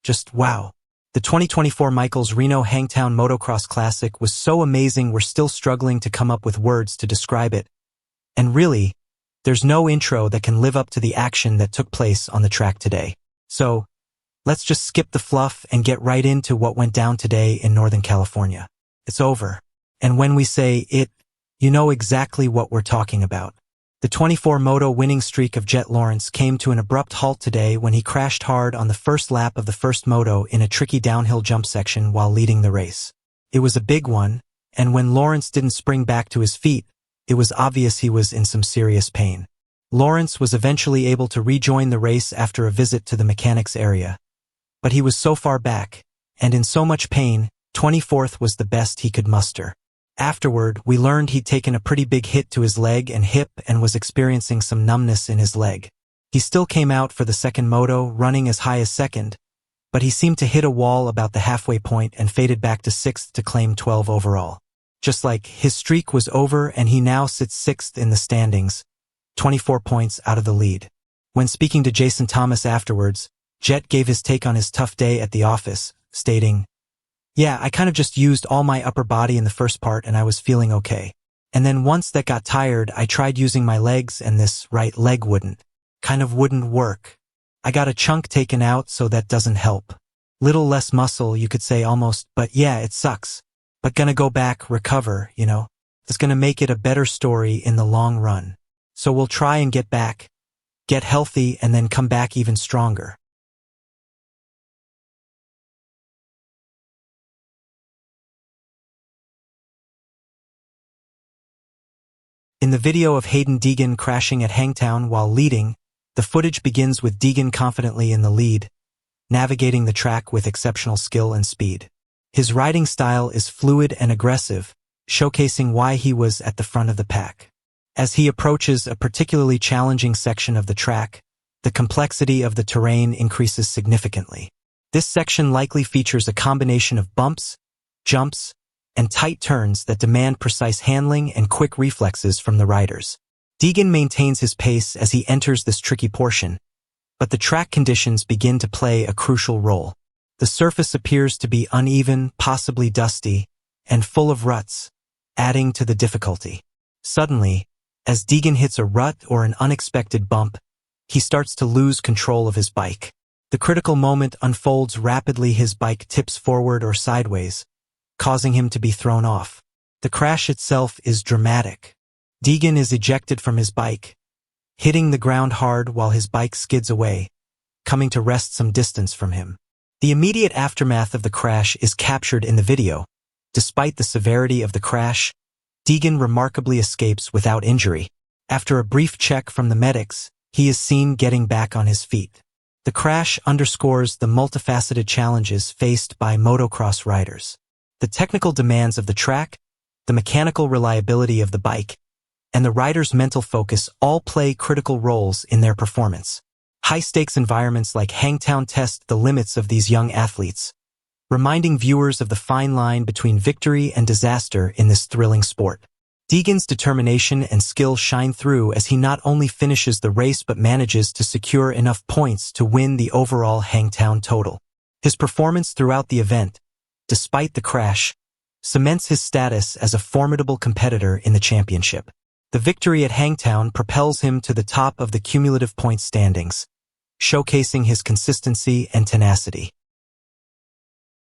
Just wow. The 2024 Michaels Reno Hangtown Motocross Classic was so amazing we're still struggling to come up with words to describe it. And really, there's no intro that can live up to the action that took place on the track today. So, let's just skip the fluff and get right into what went down today in Northern California. It's over. And when we say it, you know exactly what we're talking about. The 24 moto winning streak of Jett Lawrence came to an abrupt halt today when he crashed hard on the first lap of the first moto in a tricky downhill jump section while leading the race. It was a big one, and when Lawrence didn't spring back to his feet, it was obvious he was in some serious pain. Lawrence was eventually able to rejoin the race after a visit to the mechanics area. But he was so far back, and in so much pain, 24th was the best he could muster. Afterward, we learned he'd taken a pretty big hit to his leg and hip and was experiencing some numbness in his leg. He still came out for the second moto, running as high as second, but he seemed to hit a wall about the halfway point and faded back to 6th to claim 12 overall. Just like his streak was over and he now sits 6th in the standings, 24 points out of the lead. When speaking to Jason Thomas afterwards, Jett gave his take on his tough day at the office, stating, "Yeah, I kind of just used all my upper body in the first part and I was feeling okay. And then once that got tired, I tried using my legs and this right leg wouldn't work. I got a chunk taken out, so that doesn't help. Little less muscle, you could say almost, but yeah, it sucks. But gonna go back, recover, you know. It's gonna make it a better story in the long run. So we'll try and get back, get healthy, and then come back even stronger." In the video of Haiden Deegan crashing at Hangtown while leading, the footage begins with Deegan confidently in the lead, navigating the track with exceptional skill and speed. His riding style is fluid and aggressive, showcasing why he was at the front of the pack. As he approaches a particularly challenging section of the track, the complexity of the terrain increases significantly. This section likely features a combination of bumps, jumps, and tight turns that demand precise handling and quick reflexes from the riders. Deegan maintains his pace as he enters this tricky portion, but the track conditions begin to play a crucial role. The surface appears to be uneven, possibly dusty, and full of ruts, adding to the difficulty. Suddenly, as Deegan hits a rut or an unexpected bump, he starts to lose control of his bike. The critical moment unfolds rapidly. His bike tips forward or sideways, causing him to be thrown off. The crash itself is dramatic. Deegan is ejected from his bike, hitting the ground hard while his bike skids away, coming to rest some distance from him. The immediate aftermath of the crash is captured in the video. Despite the severity of the crash, Deegan remarkably escapes without injury. After a brief check from the medics, he is seen getting back on his feet. The crash underscores the multifaceted challenges faced by motocross riders. The technical demands of the track, the mechanical reliability of the bike, and the rider's mental focus all play critical roles in their performance. High-stakes environments like Hangtown test the limits of these young athletes, reminding viewers of the fine line between victory and disaster in this thrilling sport. Deegan's determination and skill shine through as he not only finishes the race but manages to secure enough points to win the overall Hangtown total. His performance throughout the event, despite the crash, cements his status as a formidable competitor in the championship. The victory at Hangtown propels him to the top of the cumulative point standings, showcasing his consistency and tenacity.